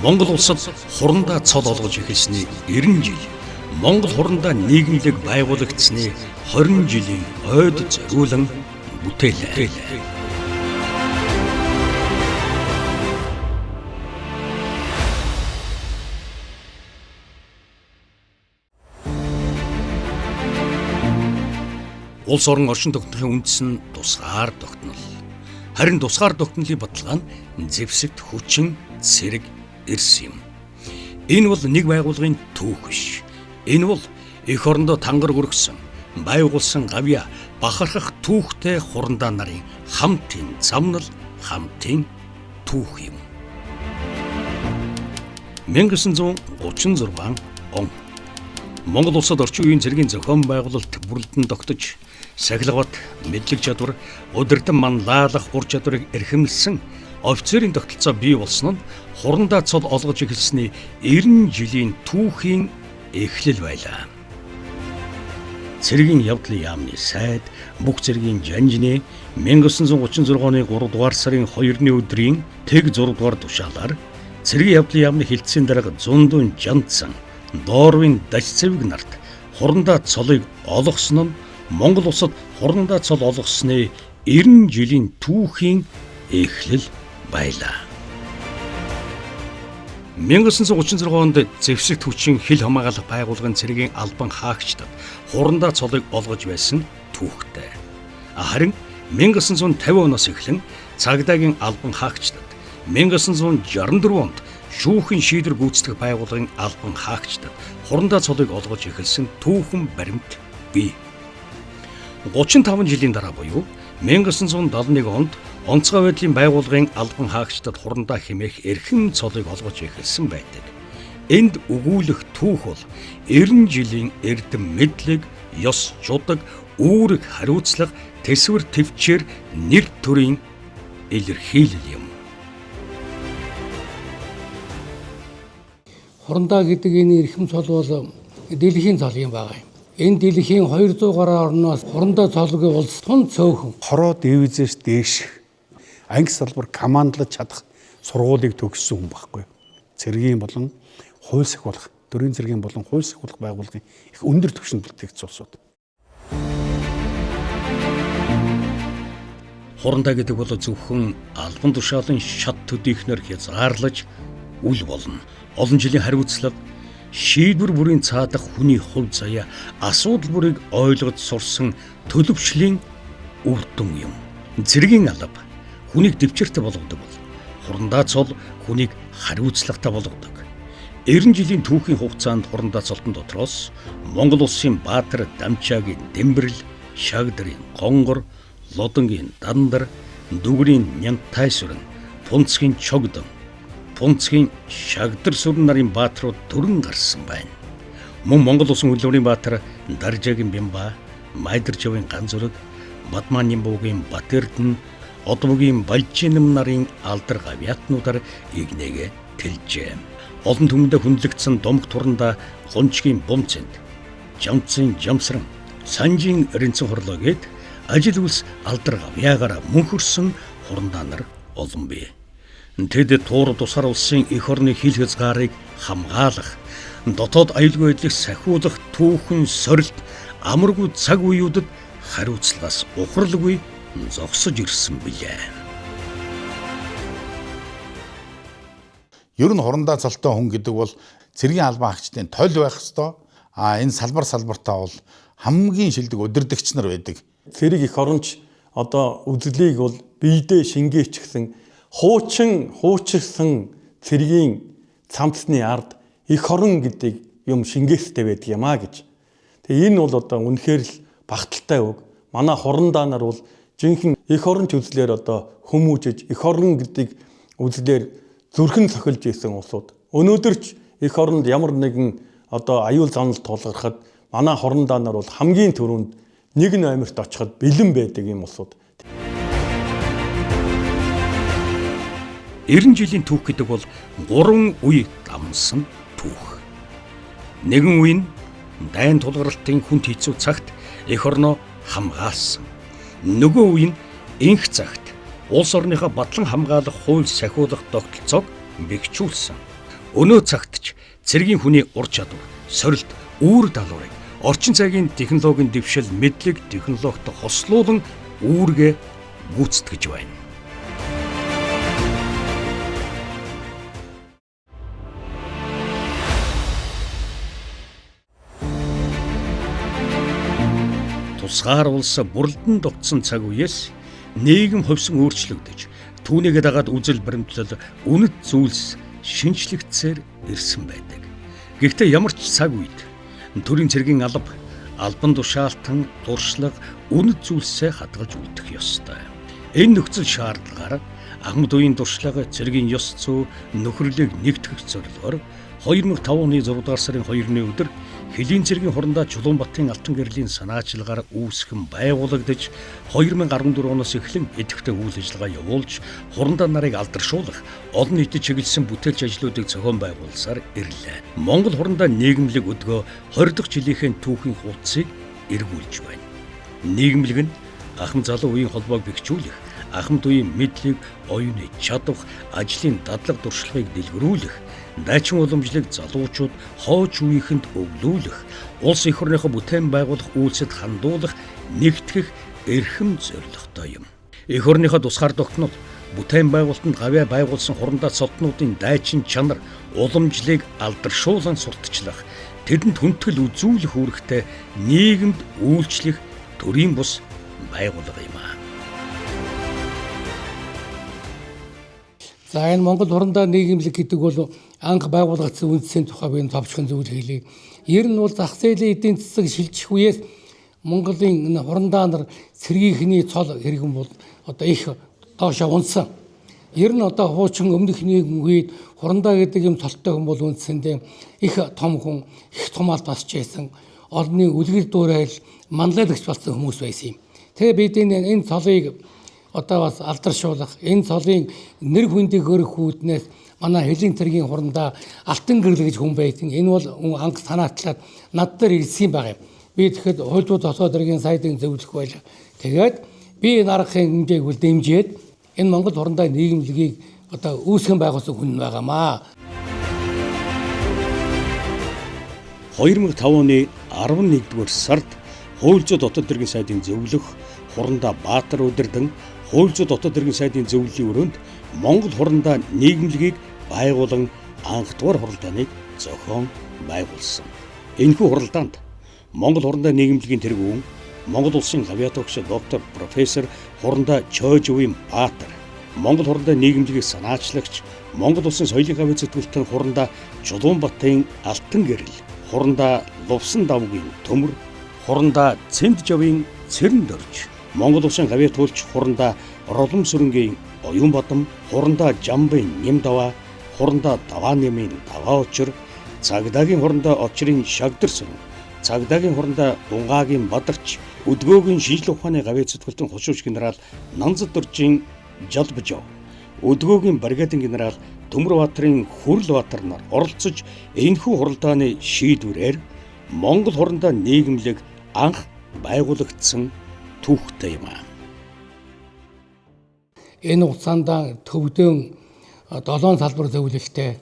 Монгол улсад хурандаа цол олгож эхэлсний 90 жил, Монгол хурандаа нийгэмлэг байгуулагдсны 20 жилийн ойд зориулан бүтээлээ. Улс орон орчин тогтнолын үндэс нь тусгаар тогтнол. Харин тусгаар тогтнолын баталгаа нь зэвсэгт хүчин, цэрэг, эрс юм. Энэ бол нэг байгууллагын түүх биш. Энэ бол эх орондоо тангар өргөсөн, байгуулсан гавья, бахархах түүхтэй хурандаа нарын хамтын замнал, хамтын түүх юм. 1936 он Монгол улсад орчин үеийн цэргийн зохион байгуулалт бүрэлдэн тогтож, сахилгават, мэдлэг чадвар, удирдан манлайлах ур чадварыг эрхэмлсэн офицерийн тогтолцоо бий болсон нь хурандаа цол олгож эхэлсний 90 жилийн түүхийн эхлэл байлаа. Цэргийн явдлын яамны сайд, бүх цэргийн жанжны 1936 оны 3 дугаар сарын 2-ны өдрийн тэг 6 дугаар тушаалаар цэргийн явдлын яамны хилцээний дарга зундун жандсан доорвын дашцэвэг нарт хурандаа цолыг олгосон нь Монгол улсад хурандаа цол олгосны 90 жилийн түүхийн эхлэл байлаа. 1936 онд зэвсэгт хүчин хил хамгаалах байгууллагын цэргийн албан хаагчдад хурандаа цолыг олгож байсан түүхтэй. Харин 1950 оноос эхлэн цагдаагийн албан хаагчдад 1964 онд шүүхийн шийдвэр гүйцэтгэх байгууллагын албан хаагчдад хурандаа цолыг олгож эхэлсэн түүхэн баримт бий. 35 жилийн дараа буюу 1971 онд онцгой байдлын байгууллагын албан хаагчдад хурандаа хэмээх эрхэм цолыг олгож эхэлсэн байдаг. Энд өгүүлэх түүх бол 90 жилийн эрдэм мэдлэг, ёс жудаг, үүрэг хариуцлага, тэсвэр төвчээр нэр төрийн илэрхийлэл юм. Хурандаа гэдэг энэ эрхэм цол бол дэлхийн цол юм байна. Энэ дэлхийн 200 гаруй орноос хурандаа цолгүй улс тун цөөхөн. Хороо дивизээс дээш анги салбар командлаж чадах сургуулийг төгссөн хүн байхгүй. Цэргийн болон хууль сахиулах, төрийн цэргийн болон хууль сахиулах байгууллагын их өндөр түвшинд бэлтгэгдсэн улсууд. Хурандаа гэдэг бол зөвхөн албан тушаалын шат төдийхнөр хязгаарлаж үл болно. Олон жилийн хариуцлага, шийдвэр бүрийн цаадах хүний хувь заяа, асуудал бүрийг ойлгож сурсан төлөвшлийн үр дүн юм. Цэргийн алба хүнийг дэвчээртэй болгодог бол хурандаа цол хүнийг хариуцлагатай болгодог. 90 жилийн түүхийн хугацаанд хурандаа цолтон дотроос Монгол улсын Баатар Дамчаагийн Дэмбэрэл, Шагдрын Гонгор, Лодонгийн Дандар, Дүгрийн Нянтай сүрэн, Пунцгийн Чогдон, Пунцгийн Шагдар сүрэн нарын баатрууд төрөн гарсан байна. Мөн Монгол улсын хөлбөрийн баатар Даржаагийн Бямба, Майдаржавын Ганзүрэг, Батманнинбуугийн Батэрдэн, Одмогийн Балжинэм нарын алдар гавьяатнуудаар игнэгээ тэлжээ. Олон түмэндээ хүндлэгдсэн домог турандаа Гунчгийн Бумцэнд, Жамцын Жамсран, Санжийн Рэнцэн хорлоогээд ажил үйлс алдар гавьяагаараа мөнхөрсөн хурандаа нар олон бий. Тэд туур тусгаар улсын эх орны хил хязгаарыг хамгаалах, дотоод аюулгүй байдлыг сахиулах түүхэн сорилт амаргүй цаг үеүүдэд хариуцлагаас ухралгүй зогсож ирсэн билээ. Ер нь хурандаа цолтой хүн гэдэг бол цэргийн албан хаагчдын толь байх ёстой. Энэ салбартаа бол хамгийн шилдэг удирдагч нар байдаг. Цэрэг эх оронч одоо үзлийг бол биедээ шингээч гсэн хуучирсан цэргийн цамцны ард эх орон гэдэг юм шингээстэй байдаг юм а гэж. Тэгээ энэ бол одоо үнэхээр л багталтай үг. Манай хурандаа нар бол жинхэнэ эх оронч үзлээр одоо хүмүүжиж эх орон гэдэг үзлээр зүрхэн цохилж исэн улсууд. Өнөөдөр ч эх оронд ямар нэгэн одоо аюул занал тулгархад манай хурандаа нар бол хамгийн түрүүнд нэг номерт очиход бэлэн байдаг юм улсууд. 90 жилийн түүх гэдэг бол 3 үе дамсан түүх. Нэгэн үе нь дайн тулгарлалтын хүнд хэцүү цагт эх орноо хамгаалсан. Нөгөө үе нь инх цагт улс орныхоо батлан хамгаалах хууль сахиулах тогтолцоог бэхжүүлсэн. Өнөө цагт ч цэргийн хүний ур чадвар, сорилт, үүрэг даалгаврыг орчин цагийн технологийн дэвшил, мэдлэг, технологид хослуулан үүргээ гүйцэтгэж байна. Тусгаар улс бүрэлдэн довтсон цаг үеэс нийгэм ховсон өөрчлөгдөж, түүнийг дагаад үзэл баримтлал үнэт зүйлс шинжлэгдсээр ирсэн байдаг. Гэхдээ ямар ч цаг үед төрийн цэргийн албан тушаалтан, дуршлаг үнэт зүйлсээ хадгалж үлдэх ёстой. Энэ нөхцөл шаардлагаар Ахмад үеийн дуршлага цэргийн ёс зүй нөхөрлөлийг нэгтгэх зорилгоор 2005 оны 6 дугаар сарын 2-ны өдөр Хөлийн цэргийн хурандаа Чулуунбатын алтан гэрлийн санаачилгаар үүсгэн байгуулагдаж 2014 оноос эхлэн идэвхтэй үйл ажиллагаа явуулж хурандаа нарыг алдаршуулах, олон нийтэд чиглэсэн бүтээлч ажлуудыг зохион байгуулсаар ирлээ. Монгол хурандаа нийгэмлэг өдгөө 20 дахь жилийнхээ түүхийн хуудсыг эргүүлж байна. Нийгэмлэг нь Ахмад залуу үеийн холбоог бэхжүүлэх, Ахмад үеийн мэдлэг, оюуны чадвар, ажлын дадлаг дуршлагыг дэлгэрүүлэх, дайчин уламжлалыг залуучууд хойч үеийнхэнд өвлүүлэх, улс эх орныхоо бүтээн байгуулах үйлсэд хандуулах, нэгтгэх эрхэм зорилготой юм. Эх орныхоо тусгаар тогтнол бүтээн байгуулалтанд гавьяа байгуулсан хурандаа цолтнуудын дайчин чанар, уламжлалыг алдаршуулан сурталчлах, тэдэнд хүндэтгэл үзүүлэх үүрэгтэй нийгэмд үйлчлэх төрийн бус байгууллага юм аа. За энэ Монгол хурандаа нийгэмлэг гэдэг бол анх байгуулагдсан үндсийн тухай би товчхон зүйл хэлье. Ер нь бол зах зээлийн эдийн засаг шилжих үеэс Монголын энэ хурандаа нар цэргийнхний цол хэрэгэн бол одоо их доошоо унсан. Ер нь одоо хуучин өмнөх нийгэм үед хурандаа гэдэг юм цолтой хүн бол үндсэндээ их том хүн, их томаалт басч байсан. Олонний үлгэр дуурайл манлайлагч болсон хүмүүс байсан юм. Тэгээ бид энэ цолыг одоо бас алдаршуулах, энэ цолын нэр хүндийг өргөх үүднээс манай Хөлийн цэргийн хурандаа алтан гэрэл гэж хүн байсан. Энэ бол анх санаачлаад над дээр ирсэн байгаа юм. Би тэгэхэд хуульдууд осоо дэргийн сайдын зөвлөх байлаа. Тэгээд би энэ аргын хэмжээг үл дэмжиж энэ Монгол хурандаа нийгэмлэгийг одоо үүсгэн байгуулсан хүн байгаамаа. 2005 оны 11-р сард хуульзууд дотоод дэргийн сайдын зөвлөх хурандаа Баатар удирдан хуульзууд дотоод дэргийн сайдын зөвлөлийн өрөөнд Монгол хурандаа нийгэмлэгийг байгуулан анх дугаар хуралдааныг зохион байгуулсан. Энэхүү хуралдаанд Монгол хурандаа нийгэмлэгийн тэргүүн Монгол улсын авиатогч доктор профессор хурандаа Чойжвийн Баатар, Монгол хурандаа нийгэмлэгийг санаачлагч Монгол улсын соёлын гавь зэтгүүлтэн хурандаа Чулуунбатын алтан гэрэл, хурандаа Лувсан давгийн төмөр, хурандаа Цэнджавийн цэрэн дөрж, Монгол улсын гавь туулч хурандаа Ролом сүрэнгийн оюун бадам, хурандаа Жамбын нэм даваа, хурандаа Даваанямын даваа очир, цагдаагийн хурандаа очрын шагдар сүрэн, цагдаагийн хурандаа Дунгагийн бадарч, өдгөөгийн шинжлэх ухааны гавь зэтгүүлтэн хушууч генерал Нанзад дөржийн Жалбажов, өдгөөгийн бригадын генерал Төмөрбаатарын Хүрлбаатар нар оролцож энэхүү хуралдааны шийдвэрээр Монгол хурандаа нийгэмлэг анх байгуулагдсан түүхтэй юм аа. Энэ хугацаанд төвдөн 7 салбар зөвлөлттэй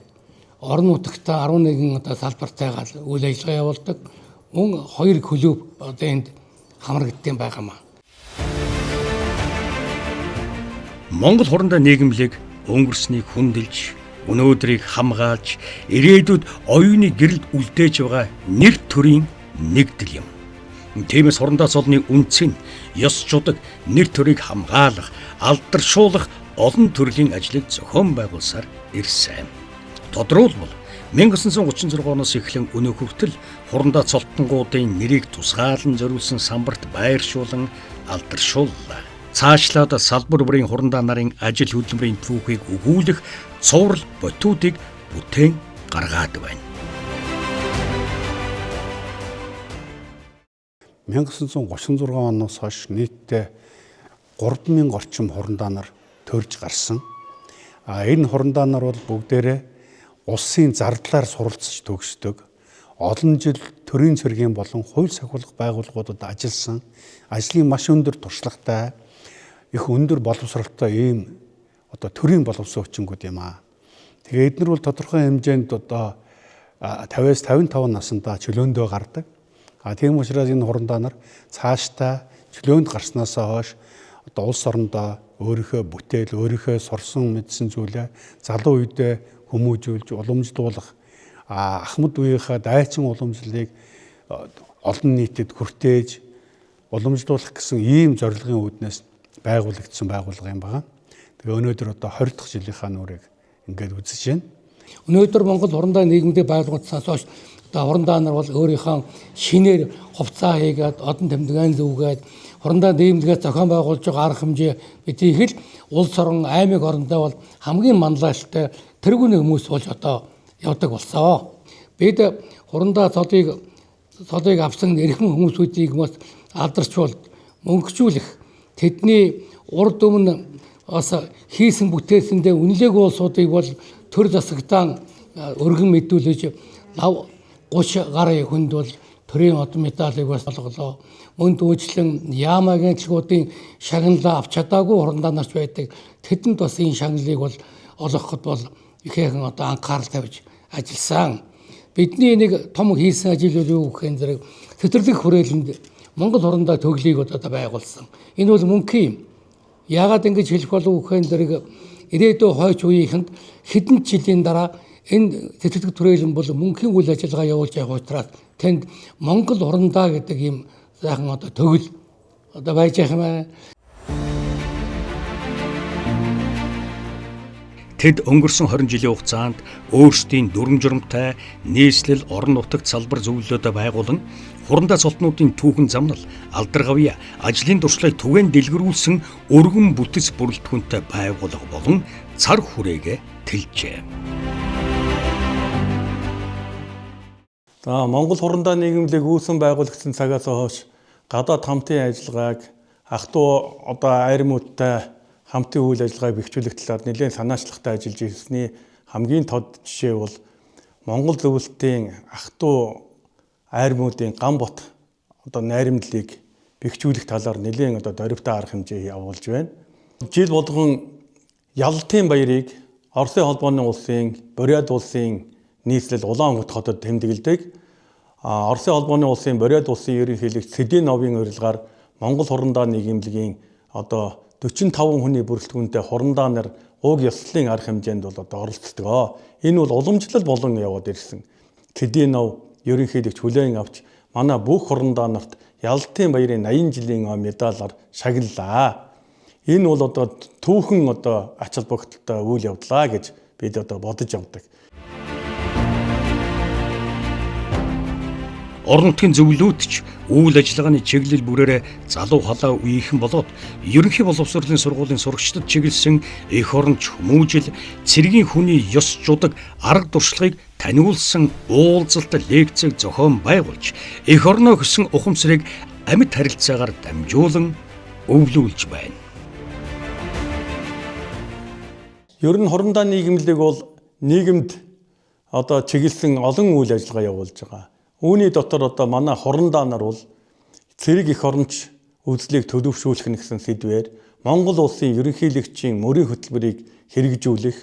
орон нутагта 11 салбартайгаар үйл ажиллагаа явуулдаг. Мөн 2 клуб одоо энд хамрагдсан байгаамаа. Монгол хурандаа нийгэмлэг өнгөрснийг хүндэлж, өнөөдрийг хамгаалж, ирээдүйд оюуны гэрэлд үлдээж байгаа нэр төрийн нэгдэл юм. Тиймээс хурандаа цолны үндсийн ёс чудаг нэр төрийг хамгаалах, алдаршуулах олон төрлийн ажлыг зохион байгуулсаар ирсэн. Тодорхойлбол 1936 оноос эхлэн өнөө хүртэл хурандаа цолтонгуудын нэрийг тусгаалan зориулсан самбарт байршуулан алдаршууллаа. Цаашлаад салбар бүрийн хурандаа нарын ажил хөдөлмөрийн түүхийг өгүүлэх цуврал ботуудыг бүтээн гаргаад байна. 1936 оноос хойш нийтдээ 3000 орчим хурандаа нар төрж гарсан. Энэ хурандаа нар бол бүгдээрээ улсын зардлаар суралцж төгсдөг. Олон жил төрийн цэргийн болон хувь сахиулах байгууллагуудад ажилласан, ажлын маш өндөр туршлагатай, их өндөр боловсролтой ийм одоо төрийн боловсон хүчингүүд юм аа. Тэгээ эдгээр бол тодорхой хэмжээнд одоо 50-аас 55 наснда чөлөөндөө гардаг. Тийм учраас энэ хурандаа нар цаашдаа чөлөөнд гарснаас хойш одоо улс орондоо өөрийнхөө бүтээл, өөрийнхөө сурсан мэдсэн зүйлээ залуу үедээ хүмүүжүүлж уламжлуулах, ахмад үеийнхээ дайчин уламжлалыг олон нийтэд хүртээж уламжлуулах гэсэн ийм зорилгын үүднээс байгуулагдсан байгууллага юм байна. Тэгээ өнөөдөр одоо 20 дахь жилийнхаа нүрийг ингээд үзэж байна. Өнөөдөр Монгол хурандаа нийгэмдээ байгуулагдсанаас хойш одоо хурандаа нар бол өөрийнхөө шинээр хувцас хийгээд одон тэмдгэн зүгээд хурандаа нийгэмдгээс зохион байгуулж байгаа арга хэмжээ бидний их л улс орон аймаг орондоо бол хамгийн манлайлалтай тэргүүний хүмүүс болж одоо явдаг болсон. Бид хурандаа цолыг авсан эрхэм хүмүүсүүдийг бас алдарчуул мөнгөчүүлэх тэдний урд өмнө бас хийсэн бүтээсэндээ үнэлээгүй улсуудыг бол төр засагтаа өргөн мэдүүлж 30 гаруй хүнд бол төрийн од медалыг бас олголоо. Мөн дүүжлэн яамагийн чигуудын шагналаа авч чадаагүй хурандаа нарч байдаг. Тэдэнд бас энэ шагналыг бол олгоход бол ихээхэн одоо анхаарал тавьж ажилласан. Бидний нэг том хийсэн ажил бол юу гэх юм зэрэг цэцэрлэг хүрээлэнд Монгол хурандаа төглийг одоо байгуулсан. Энэ бол мөнхийн юм. Яагаад ингэж хэлэх болов гэх юм зэрэг ирээдүйн хойч үеийнхэнд хэдэн жилийн дараа энэ цэцэрлэг түрээлэн бол мөнхийн үйл ажиллагаа явуулж байгаа учраас тэнд Монгол хурандаа гэдэг ийм сайхан одоо төгөл одоо байж байгаа юм байна. Тэд өнгөрсөн 20 жилийн хугацаанд өөрсдийн дүрм журамтай нийслэл орон нутагт салбар зөвлөлөөд байгуулан хурандаа цолтнуудын түүхэн замнал, алдаргавья, ажлын туршлагыг түгээн дэлгэрүүлсэн өргөн бүтэц бүрэлдэхүүнтэй байгууллага болон цар хүрээгээ тэлжээ. За Монгол хурандаа нийгэмлэг үүсэн байгуулагдсан цагаас хойш гадаад хамтын ажиллагааг ах トゥ одоо айрмуудтай хамтын үйл ажиллагааг бэхжүүлэх талаар нэлээд санаачлагтай ажиллаж ирсний хамгийн тод жишээ бол Монгол зөвлөлтийн ах トゥ айрмуудын ган бот одоо найрамдлыг бэхжүүлэх талаар нэлээд одоо дөрвтэй арга хэмжээ явуулж байна. Жил болгон Ялалтын баярыг Оросын холбооны улсын, Бурят улсын нийслэл Улаангот хотод тэмдэглэдэг. Оросын холбооны улсын, Бурят улсын ерөнхийлөгч Сэдиновын урилгаар Монгол хурандаа нийгэмлэгийн одоо 45 хүний бүрэлдэхүүнтэй хурандаа нар уг ёслолын арга хэмжээнд бол одоо оролцдог. Энэ бол уламжлал болон яваад ирсэн. Сэдинов ерөнхийлөгч хүлээн авч манай бүх хурандаа нарт Ялалтын баярын 80 жилийн медалаар шагналлаа. Энэ бол одоо түүхэн одоо ач холбогдолтой үйл явдлаа гэж бид одоо бодож явдаг. Орон нутгийн зөвлөлүүд ч үйл ажиллагааны чиглэл бүрээрээ залуу халаа үеийнхэн болоод ерөнхий боловсролын сургуулийн сурагчдад чиглэсэн эх оронч хүмүүжил цэргийн хүний ёс жудаг арга туршлагыг таниулсан уулзалт лекцийг зохион байгуулж эх орноо хөсөн ухамсарыг амьд харилцаагаар дамжуулан өвлүүлж байна. Ер нь хурандаа нийгэмлэг бол нийгэмд одоо чиглэсэн олон үйл ажиллагаа явуулж байгаа. Үүний дотор одоо манай хурандаа нар бол цэрэг эх оронч үзлийг төлөвшүүлэх гэсэн сэдвээр Монгол улсын ерөнхийлөгчийн мөрийн хөтөлбөрийг хэрэгжүүлэх,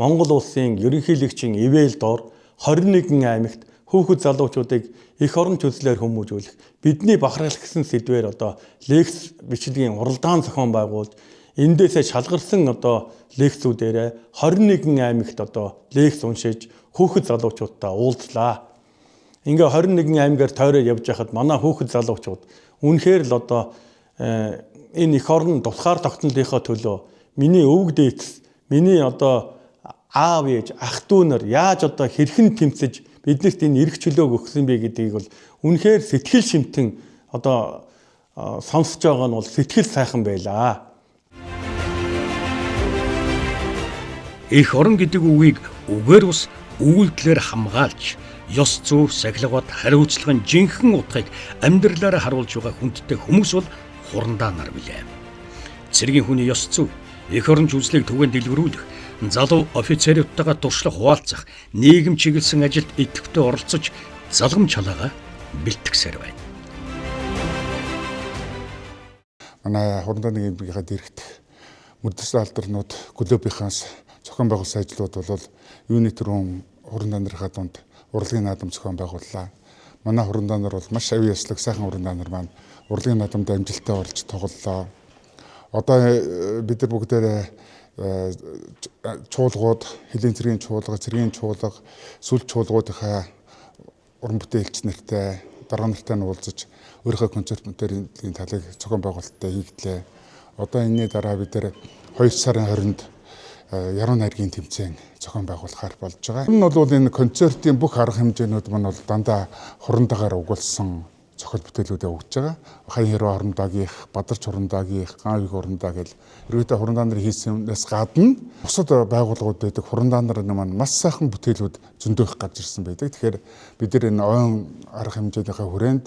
Монгол улсын ерөнхийлөгчийн ивэл дор 21 аймагт хүүхэд залуучуудыг эх оронч үзлээр хүмүүжүүлэх, бидний бахархал гэсэн сэдвээр одоо лекц бичлэгийн уралдаан зохион байгуулж, эндээсээ шалгарсан одоо лекцүүдээр 21 аймагт одоо лекц уншиж хүүхэд залуучуудтай уулзлаа. Ингээ 21 аймгаар тойроо явж байхад манай хүүхэд залуучууд үнэхээр л одоо энэ эх орн тусгаар тогтнолынхоо төлөө миний өвөг дээдс, миний одоо аав ээж, ах дүү нар яаж одоо хэрхэн тэмцэж биднэрт энэ эрх чөлөөг өгсөн бэ гэдгийг бол үнэхээр сэтгэл шимтэн одоо сонсож байгаа нь бол сэтгэл сайхан байлаа. Эх орон гэдэг үгийг үгээр ус үйлдэлээр хамгаалж ёс зүй, сахилгад хариуцлагын жинхэнэ утгыг амьдралаараа харуулж байгаа хүндтэй хүмүүс бол хурандаа нар билээ. Цэргийн хүний ёс зүй, эх оронч үзлийг түгээн дэлгэрүүлэх, залуу офицеруудтайгаа туршлах хуваалцах, нийгэм чиглэсэн ажилд идэвхтэй оролцож залгам чалаагаа бэлтгэсээр байна. Манай хурандаа нийгэмлэгийнхаа дэрэгт мөрдөс алдарнууд клубийнхаас зохион байгуулсан ажлууд бол юуны төрөн хурандаан нарын дунд урлагийн наадам зохион байгууллаа. Манай хурандаан нар бол маш авийн яслаг сайхан хурандаан нар маань урлагийн наадамд амжилттай орж тоглолоо. Одоо бид нар бүгдээрээ чуулгууд, хэлийн цэргийн чуулга, сүлж чуулгуудынхаа уран бүтээлч нартай, дарга нартай нь уулзаж өөрийнхөө концертуудын талыг зохион байгуулалттай хийгдлээ. Одоо энэний дараа бид нар 2 сарын 20-нд яруу найргийн тэмцээн зохион байгуулахаар болж байгаа. Энэ бол энэ концертын бүх арга хэмжээнүүд маань бол дандаа хурандаагаар угуулсан зохиол бүтээлүүдээ өгч байгаа. Хаян хэрүү хурандаагийнх, Бадарч хурандаагийнх, Гаавиг хурандаа гэл ерөөдөө хурандаан нар хийсэнээс гадна бусад байгууллагууд байдаг хурандаан нар маань маш сайхан бүтээлүүд зөндөөх гарч ирсэн байдаг. Тэгэхээр бид нар энэ ойн арга хэмжээнийхээ хүрээнд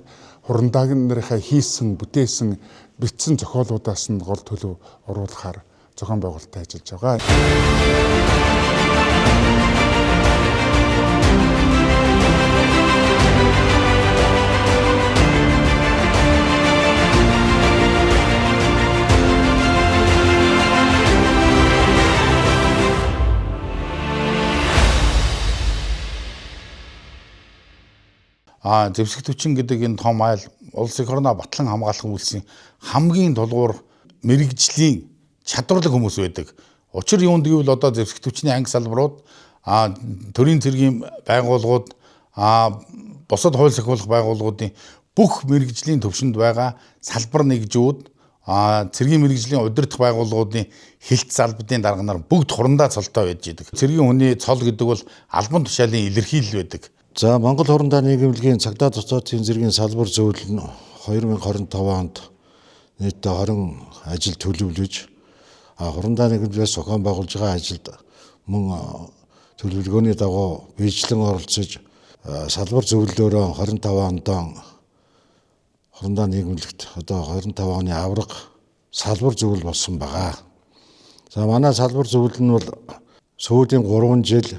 хурандааг нарынхаа хийсэн, бүтээсэн, бичсэн зохиолуудаас нь гол төлөв оруулахаар зохион байгуулалттай ажиллаж байгаа. Зэвсэг түчин гэдэг энэ том айл улс их орноо батлан хамгаалах үйлсийн хамгийн тулгуур мэрэгжлийн чадварлаг хүмүүс байдаг. Учир юунд гэвэл одоо зэвсэг түвшний анги салбарууд, төрийн цэргийн байгууллагууд, бусад хууль сахиулах байгууллагуудын бүх мэрэгжлийн төвшөнд байгаа салбар нэгжүүд, цэргийн мэрэгжлийн удирдах байгууллагуудын хэлт залбарын дарга нар бүгд хурандаа цолтой байж идэг. Цэргийн хүний цол гэдэг бол албан тушаалын илэрхийлэл байдаг. За Монгол хурандаан нийгэмлэгийн цагдаа цоцоодын цэргийн салбар зөвлөл нь 2025 онд нийтдээ 20 ажил төлөвлөж хурандаан нийгэмлэгээс зохион байгуулж байгаа ажилд мөн төлөвлөгөөний дагуу биечлэн оролцож салбар зөвлөлөөрөө 25 онд хурандаан нийгэмлэгт одоо 25 оны авраг салбар зөвлөл болсон байгаа. За манай салбар зөвлөл нь бол сүүлийн 3 жил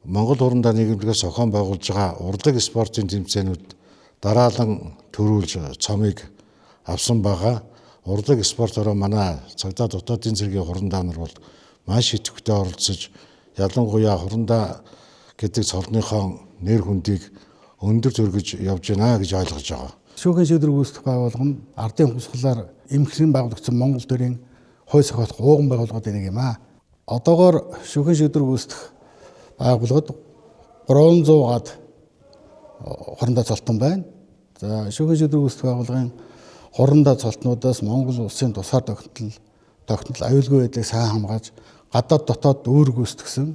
Монгол хурандаан нийгэмлэгээс зохион байгуулж байгаа урлаг спортын тэмцээнүүд дараалан төрүүлж цомыг авсан байгаа. Урлаг спортоор манай цагдаа дотоодын цэргийн хурандаан нар бол маш идэвхтэй оролцож ялангуяа хурандаа гэдэг цолныхоо нэр хүндийг өндөр төргөж явж байна гэж ойлгож байгаа. Шүүхийн шийдвэр гүйцэтгэх байгууллага нь ардын хувьсгалаар эмхлэн байгуулагдсан Монгол төрийн хууль сахиулах ууган байгууллагууд нэг юм аа. Одоогоор шүүхийн шийдвэр гүйцэтгэх байгууллагад 300 гад хурандаа цолтон байна. За шүүхийн шийдвэр гүйцэтгэх байгууллагын хурандаа цолтнуудаас Монгол улсын тусгаар тогтнол аюулгүй байдлыг сайн хамгааж гадаад дотоод өөр гүйцэтгсэн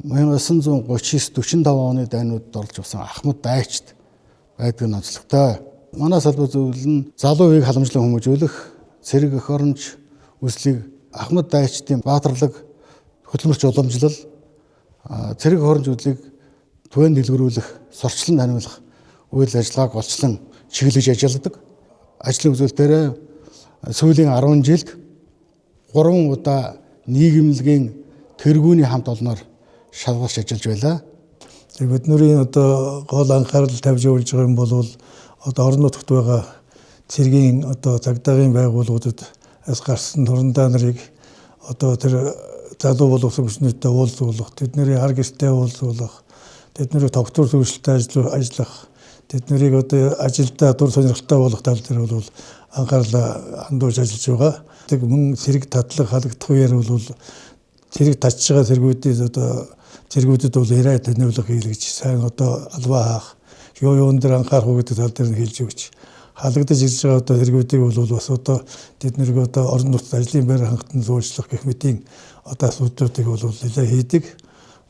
1939-45 оны дайнуудад орж авсан Ахмад Дайчд байдаг нь онцлогтой. Манай салбар зөвлөл нь залуу үеийг халамжлан хүмүүжүүлэх, цэрэг эх оронч үслийг Ахмад Дайчдын баатарлаг хөдөлмөрч уламжлал, цэрэг эх оронч үслийг түвээн дэлгэрүүлэх, сурчлан таниулах үйл ажиллагааг олчлон чиглэж ажилладаг. Ажлын үзүүлэлтээр сүүлийн 10 жилд 3 удаа нийгэмлэгийн тэргүүний хамт олноор шалгалж ажиллаж байлаа. Бидний одоо гол анхаарал тавьж явуулж байгаа юм бол одоо орон нутагт байгаа цэргийн одоо цагдаагийн байгууллагуудад as гарсан хурандаан нарыг одоо тэр залуу боловсон хүчнийтэй уулзуулах, тэдний хар гэртэй уулзуулах, тэдний тогтвор зөвшөлтөд ажиллах, тэднийг одоо ажилдаа дур сонирхолтой болох тал дээр бол анхаарал хандуулж ажиллаж байгаа. Тэг мөн цэрэг татлаг халагдах үеэр бол цэрэг татж байгаа цэргүүдэд бол яриа таниулах хийлгэж сайн одоо албаа хаах, юун дээр анхаарах үү гэдэг тал дээр нь хэлж өгч халагдаж ирж байгаа одоо цэргүүдийг бол бас одоо тэднийг одоо орон нутгад ажлын байр хангалтанд зөөлжлөх гэх мэтийн одоо асуудлуудыг бол нэлээд хийдэг.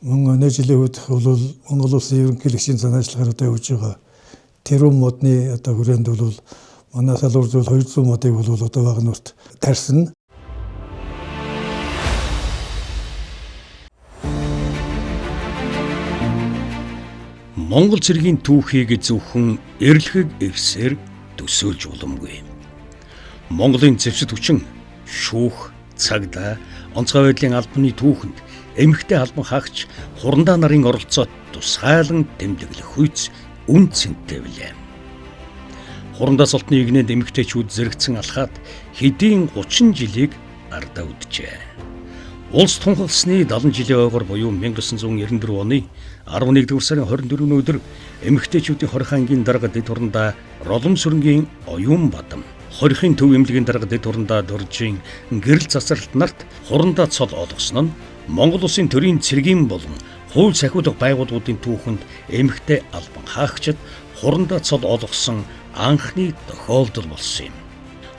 Мөн өнөө жилийн үед бол Монгол улсын ерөнхийлөгчийн санаачлагаар одоо явж байгаа тэрүүн модны одоо хүрээнд бол манай салбар зөвлөл 200 модыг бол одоо багнуурт тарьсан. Монгол цэргийн түүхийг зөвхөн эрлэхийг ирсээр төсөөлж боломгүй. Монголын зэвсэг түвшин шүүх, цагдаа, онцгой байдлын албаны түүхэнд эмэгтэй албан хаагч хурандаа нарын оролцоод тусгайлан тэмдэглэх үйц үн цэнтэй билээ. Хурандаа цолтны игнэнд эмэгтэйчүүд зэрэгцэн алхаад хэдийн 30 жилийг ардаа үджээ. Улс тунхагласны 70 жилийн ойгоор буюу 1994 оны 11-р сарын 24-ний өдөр эмэгтэйчүүдийн хорих ангийн дарга дэд хурандаа Ролом сүрэнгийн оюун бадам, хорихын төв эмнэлгийн дарга дэд хурандаа дөржийн гэрэл засралт нарт хурандаа цол олгосон нь Монгол улсын төрийн цэргийн болон хууль сахиулах байгууллагуудын түүхэнд эмэгтэй албан хаагчид хурандаа цол олгосон анхны тохиолдол болсон юм.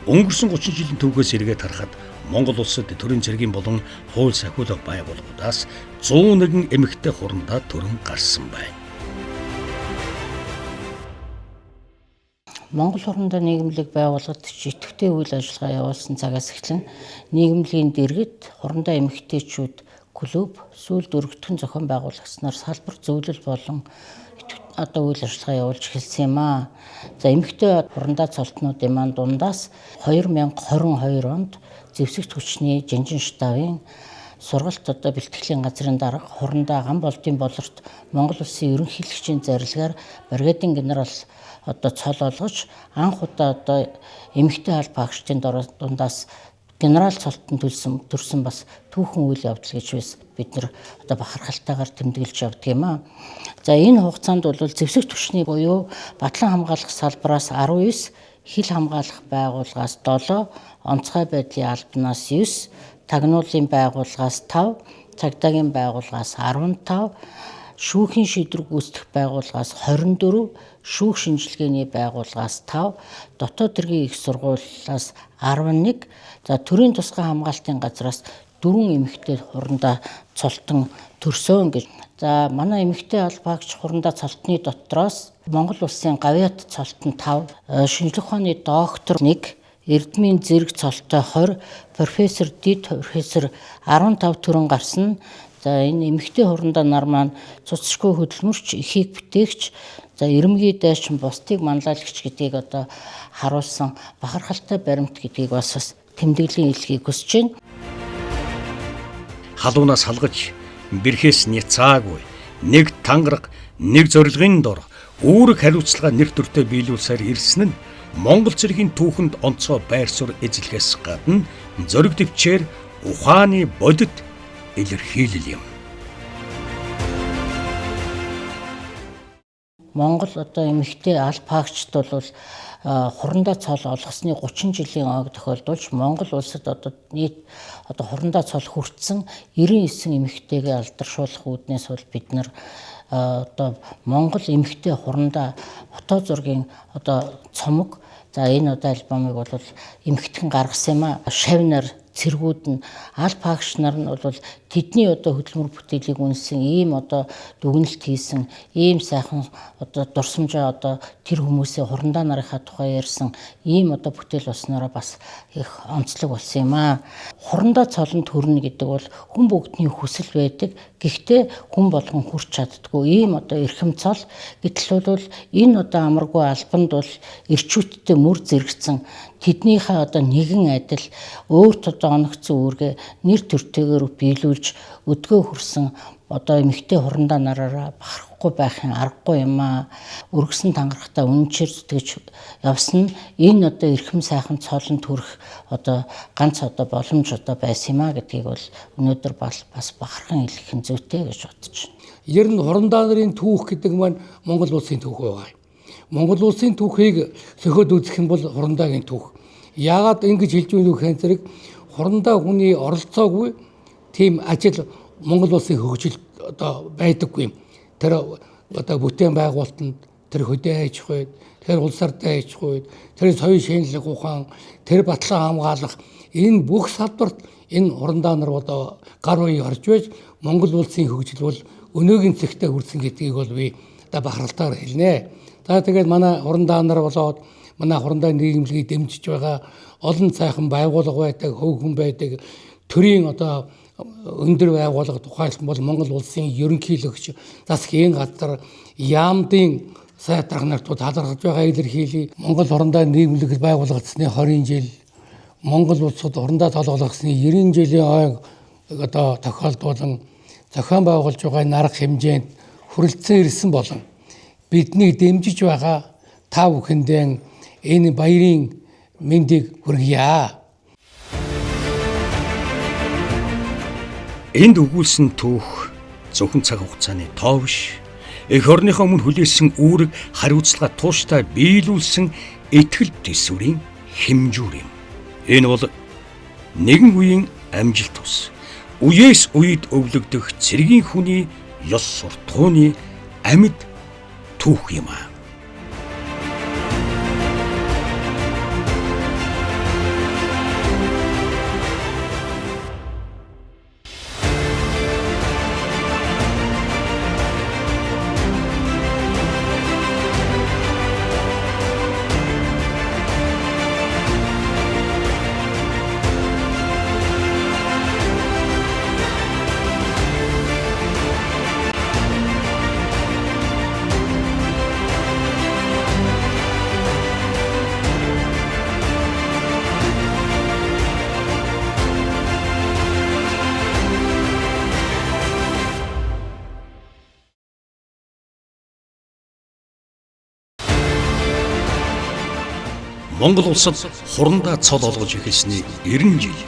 Өнгөрсөн 30 жилийн түүхээс эргээд харахад Монгол улсад төрийн цэргийн болон хууль сахиулах байгууллагуудаас 101 эмэгтэй хурандаа төрөн гарсан байна. Монгол хурандаа нийгэмлэг байгууллагад идэвхтэй үйл ажиллагаа явуулсан цагаас эхлэн нийгэмлэгийн дэргэд хурандаа эмэгтэйчүүд клуб, сүүлд өргөтгөн зохион байгуулагчнаар салбар зөвлөл болон үйл ажиллагаа явуулж эхэлсэн юм аа. За эмэгтэй хурандаа цолтнуудын маань дундаас 2022 онд зэвсэгт хүчний Жинжин штабын сургалт бэлтгэлийн газрын дарга хурандаа ган болдын болорт Монгол улсын ерөнхийлөгчийн зарилгаар бригадын генерал цол олгож анх удаа эмэгтэй аль багштын дундаас генерал цолтон төрсөн бас түүхэн үйл явдал гэж бид нар бахархалтайгаар тэмдэглэж явдаг юм аа. За энэ хугацаанд бол зэвсэгт түвшний буюу батлан хамгаалах салбараас 19, хил хамгаалах байгууллагаас 7, онцгой байдлын албанаас 9, тагнуулын байгууллагаас 5, цагдаагийн байгууллагаас 15, шүүхийн шийдвэр гүйцэтгэх байгууллагаас 24, шүүх шинжилгээний байгууллагаас 5, дотоод хэргийн их сургуулиас 11, за төрийн тусгай хамгаалтын газраас 4 эмэгтэй хурандаа цолтон төрсөн гэж. За манай эмэгтэй албаагч хурандаа цолтны дотроос Монгол улсын гавьяат цолтон 5, шинжлэх ухааны доктор 1, эрдмийн зэрэг цолтой 20, профессор дид профессор 15 төрөн гарсан. За энэ эмэгтэй хурандаа нар маань цуцшгүй хөдөлмөрч, эхийг бүтээгч, за эрэмгий дайчин бусдыг манлайлагч гэдгийг харуулсан бахархалтай баримт гэдгийг бас тэмдэглэлийн илгэхийг хүсэж байна. Халуунаас салгаж бэрхээс няцаагүй нэг тангараг, нэг зорилгын дор үүрэг хариуцлага нэр төртөө биелүүлсээр ирсэн нь Монгол цэргийн түүхэнд онцгой байр суурь эзлэхээс гадна зориг төвчээр ухааны бодит илэрхийлэл юм. Монгол эмэгтэй аль багчд бол хурандаа цол олгосны 30 жилийн ойг тохиолдуулж Монгол улсад нийт хурандаа цол хүртсэн 99 эмэгтэйгээ алдаршуулах үүднээс бол бид нар Монгол эмэгтэй хурандаа фото зургийн цомог, за энэ альбомыг бол эмэгтгэн гаргасан юм а. Шавнаар цэргүүд нь аль багш нар нь бол тэдний хөдөлмөр бүтээлийг үнсэн ийм дүгнэлт хийсэн ийм сайхан дурсамжаа тэр хүмүүсийн хурандаа нарынхаа тухай ярьсан ийм бүтээл болсноороо бас их онцлог болсон юм аа. Хурандаа цолонд хүрнэ гэдэг бол хүн бүгдний хүсэл байдаг. Гэхдээ хүн болгон хүрч чаддгүй ийм эрхэм цол. Гэтэл бол энэ амаргүй албанд бол эрчүүдтэй мөр зэрэгцэн тэднийхээ нэгэн адил өөрт оногцсон үүргээ нэр төртэйгээр биелүүлж өдгөө хүрсэн эмэгтэй хурандаа нараараа бахархгүй байхын аргагүй юм аа. Өргөсөн тангарахтаа үнэнчээр зүтгэж явсан энэ эрхэм сайхан цолонд хүрэх ганц боломж байсан юм аа гэдгийг бол өнөөдөр бас бахархан хэлэх нь зүйтэй гэж бодож байна. Ер нь хурандаа нарын түүх гэдэг маань Монгол улсын түүх байгаа. Монгол улсын түүхийг сөхөд үзэх юм бол хурандаагийн түүх. Яагаад ингэж хэлж өгөх вэ гэхээр хурандаа хүний оролцоогүй тийм ажил Монгол улсын хөгжилд байдаггүй юм. Тэр бүтээн байгуулалтанд тэр хөдөө аж ахуйд, тэр улс ардын аж ахуйд, тэр соёлын шинжлэх ухаан, тэр батлан хамгаалах энэ бүх салбарт энэ хурандаа нар гар буй орж байж Монгол улсын хөгжил бол өнөөгийн цэгтээ хүрсэн гэдгийг бол би бахархалтайгаар хэлнэ. За тэгээд манай хурандаа нар болоод манай хурандаа нийгэмлэгийг дэмжиж байгаа олон сайхан байгууллага байдаг, хөвгөн байдаг, төрийн өндөр байгууллага тухайлбал бол Монгол улсын ерөнхийлөгч засгийн газар яамдын сайд дарга нарт талархаж байгаа илэрхийлье. Монгол хурандаа нийгэмлэг байгуулагдсны 20 жил, Монгол улсад хурандаа толгойлгосны 90 жилийн ойг тохиолдуулан зохион байгуулж байгаа нарга хэмжээнд хүрэлцэн ирсэн болон бидний дэмжиж байгаа та бүхэндээ энэ баярын мэндийг хүргье. Энд өгүүлсэн түүх зөвхөн цаг хугацааны тоо биш. Эх орныхоо өмнө хүлээсэн үүрэг хариуцлага тууштай биелүүлсэн итгэл төсвөрийн хэмжүүр юм. Энэ бол нэгэн үеийн амжилт ус. Үеэс үед өвлөгдөх цэргийн хүний ёс суртахууны амьд түүх юм аа. Монгол улсад хурандаа цол олгож эхэлсний 90 жил,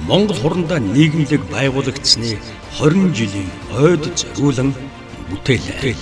Монгол хурандаа нийгэмлэг байгуулагдсны 20 жилийн ойд зориулан бүтээлээ.